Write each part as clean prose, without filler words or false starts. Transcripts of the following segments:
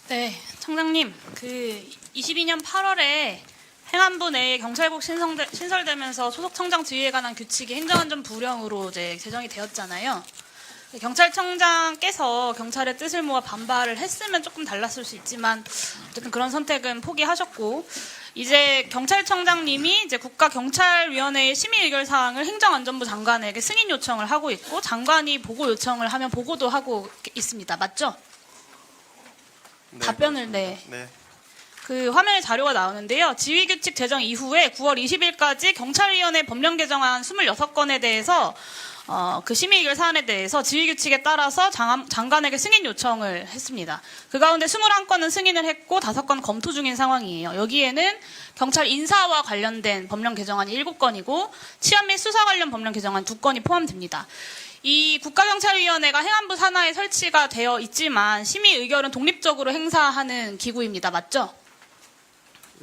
네, 청장님, 22년 8월에 행안부 내에 경찰국 신설되면서 소속청장 지위에 관한 규칙이 행정안전 불령으로 이제 제정이 되었잖아요. 경찰청장께서 경찰의 뜻을 모아 반발을 했으면 조금 달랐을 수 있지만 어쨌든 그런 선택은 포기하셨고, 이제 경찰청장님이 이제 국가경찰위원회의 심의 의결 사항을 행정안전부 장관에게 승인 요청을 하고 있고, 장관이 보고 요청을 하면 보고도 하고 있습니다. 맞죠? 네, 답변을 그렇습니다. 네. 네. 그 화면에 자료가 나오는데요. 지휘규칙 제정 이후에 9월 20일까지 경찰위원회 법령 개정안 26건에 대해서 그 심의 의결 사안에 대해서 지휘규칙에 따라서 장관에게 승인 요청을 했습니다. 그 가운데 21건은 승인을 했고 5건 검토 중인 상황이에요. 여기에는 경찰 인사와 관련된 법령 개정안이 7건이고 치안 및 수사 관련 법령 개정안 2건이 포함됩니다. 이 국가경찰위원회가 행안부 산하에 설치가 되어 있지만 심의 의결은 독립적으로 행사하는 기구입니다. 맞죠?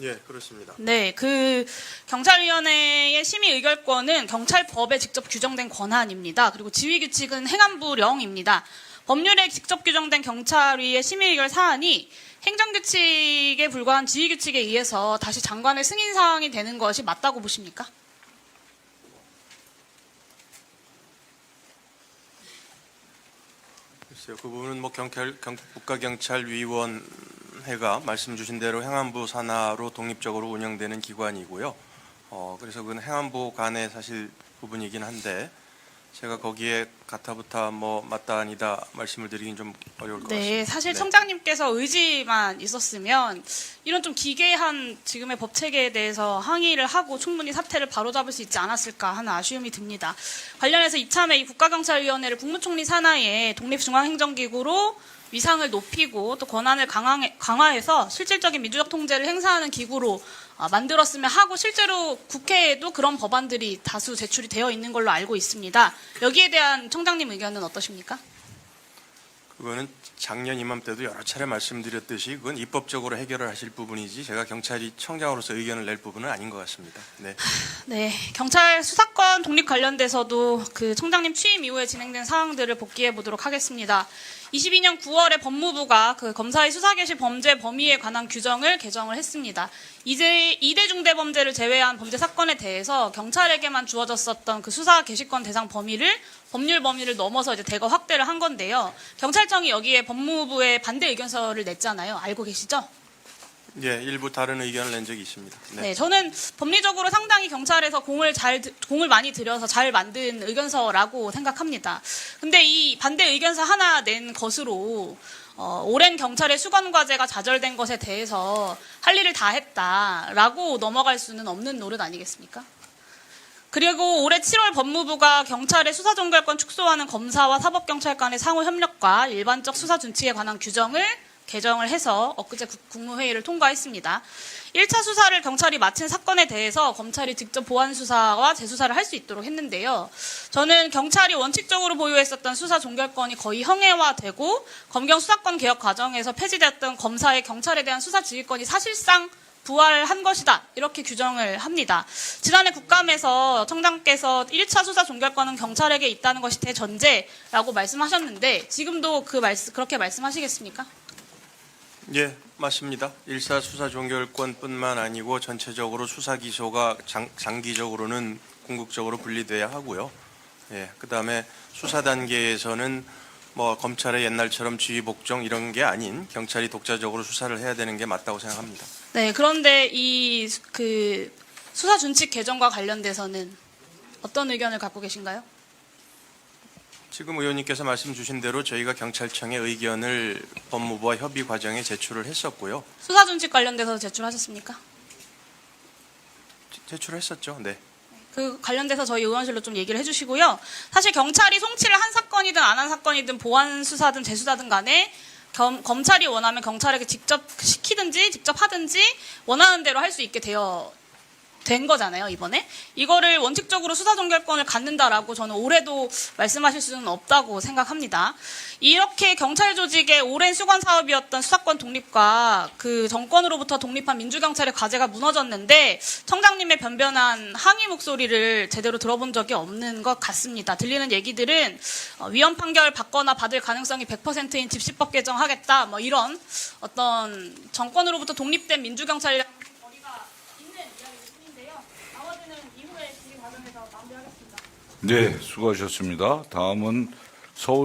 예, 그렇습니다. 네, 그 경찰위원회의 심의 의결권은 경찰법에 직접 규정된 권한입니다. 그리고 지휘규칙은 행안부령입니다. 법률에 직접 규정된 경찰위의 심의 의결 사안이 행정규칙에 불과한 지휘규칙에 의해서 다시 장관의 승인 사항이 되는 것이 맞다고 보십니까? 글쎄요, 그 부분은 뭐 국가경찰위원회가 말씀 주신 대로 행안부 산하로 독립적으로 운영되는 기관이고요. 그래서 그건 행안부 간의 사실 부분이긴 한데 제가 거기에 가타부타 뭐 맞다 아니다 말씀을 드리긴 좀 어려울 것 같습니다. 네, 사실 네. 청장님께서 의지만 있었으면 이런 좀 기괴한 지금의 법 체계에 대해서 항의를 하고 충분히 사태를 바로잡을 수 있지 않았을까 하는 아쉬움이 듭니다. 관련해서 이참에 이 국가경찰위원회를 국무총리 산하의 독립중앙행정기구로 위상을 높이고 또 권한을 강화해서 실질적인 민주적 통제를 행사하는 기구로 만들었으면 하고, 실제로 국회에도 그런 법안들이 다수 제출이 되어 있는 걸로 알고 있습니다. 여기에 대한 청장님 의견은 어떠십니까? 그거는 작년 이맘때도 여러 차례 말씀드렸듯이 그건 입법적으로 해결을 하실 부분이지 제가 경찰이 청장으로서 의견을 낼 부분은 아닌 것 같습니다. 네. 네, 경찰 수사권 독립 관련돼서도 그 청장님 취임 이후에 진행된 사항들을 복기해 보도록 하겠습니다. 22년 9월에 법무부가 그 검사의 수사 개시 범죄 범위에 관한 규정을 개정을 했습니다. 이제 2대 중대 범죄를 제외한 범죄 사건에 대해서 경찰에게만 주어졌었던 그 수사 개시권 대상 범위를 법률 범위를 넘어서 이제 대거 확대를 한 건데요. 경찰청이 여기에 법무부에 반대 의견서를 냈잖아요. 알고 계시죠? 예, 일부 다른 의견을 낸 적이 있습니다. 네, 저는 법리적으로 상당히 경찰에서 공을 많이 들여서 잘 만든 의견서라고 생각합니다. 근데 이 반대 의견서 하나 낸 것으로 오랜 경찰의 수관 과제가 좌절된 것에 대해서 할 일을 다 했다라고 넘어갈 수는 없는 노릇 아니겠습니까? 그리고 올해 7월 법무부가 경찰의 수사 종결권 축소하는 검사와 사법경찰 간의 상호 협력과 일반적 수사 준칙에 관한 규정을 개정을 해서 엊그제 국무회의를 통과했습니다. 1차 수사를 경찰이 마친 사건에 대해서 검찰이 직접 보완 수사와 재수사를 할 수 있도록 했는데요. 저는 경찰이 원칙적으로 보유했었던 수사 종결권이 거의 형해화되고 검경 수사권 개혁 과정에서 폐지되었던 검사의 경찰에 대한 수사 지휘권이 사실상 부활한 것이다, 이렇게 규정을 합니다. 지난해 국감에서 청장께서 1차 수사 종결권은 경찰에게 있다는 것이 대전제라고 말씀하셨는데 지금도 그렇게 말씀하시겠습니까? 예, 맞습니다. 1사 수사 종결권뿐만 아니고 전체적으로 수사 기소가 장기적으로는 궁극적으로 분리돼야 하고요. 예, 그다음에 수사 단계에서는 뭐 검찰의 옛날처럼 지휘 복종 이런 게 아닌 경찰이 독자적으로 수사를 해야 되는 게 맞다고 생각합니다. 네, 그런데 이 수사 준칙 개정과 관련돼서는 어떤 의견을 갖고 계신가요? 지금 의원님께서 말씀 주신 대로 저희가 경찰청의 의견을 법무부와 협의 과정에 제출을 했었고요. 수사 준칙 관련돼서 제출하셨습니까? 제출했었죠. 네. 그 관련돼서 저희 의원실로 좀 얘기를 해주시고요. 사실 경찰이 송치를 한 사건이든 안 한 사건이든 보완 수사든 재수사든 간에 검찰이 원하면 경찰에게 직접 시키든지 직접 하든지 원하는 대로 할 수 있게 되어 된 거잖아요, 이번에. 이거를 원칙적으로 수사 종결권을 갖는다라고 저는 올해도 말씀하실 수는 없다고 생각합니다. 이렇게 경찰 조직의 오랜 수관 사업이었던 수사권 독립과 그 정권으로부터 독립한 민주경찰의 과제가 무너졌는데 청장님의 변변한 항의 목소리를 제대로 들어본 적이 없는 것 같습니다. 들리는 얘기들은 위헌 판결 받거나 받을 가능성이 100%인 집시법 개정하겠다, 뭐 이런 어떤 정권으로부터 독립된 민주경찰이랑 거리가 있는 이야기뿐인데요. 나머지는 이후에 질의 과정에서 마무리하겠습니다. 네, 수고하셨습니다. 다음은 서울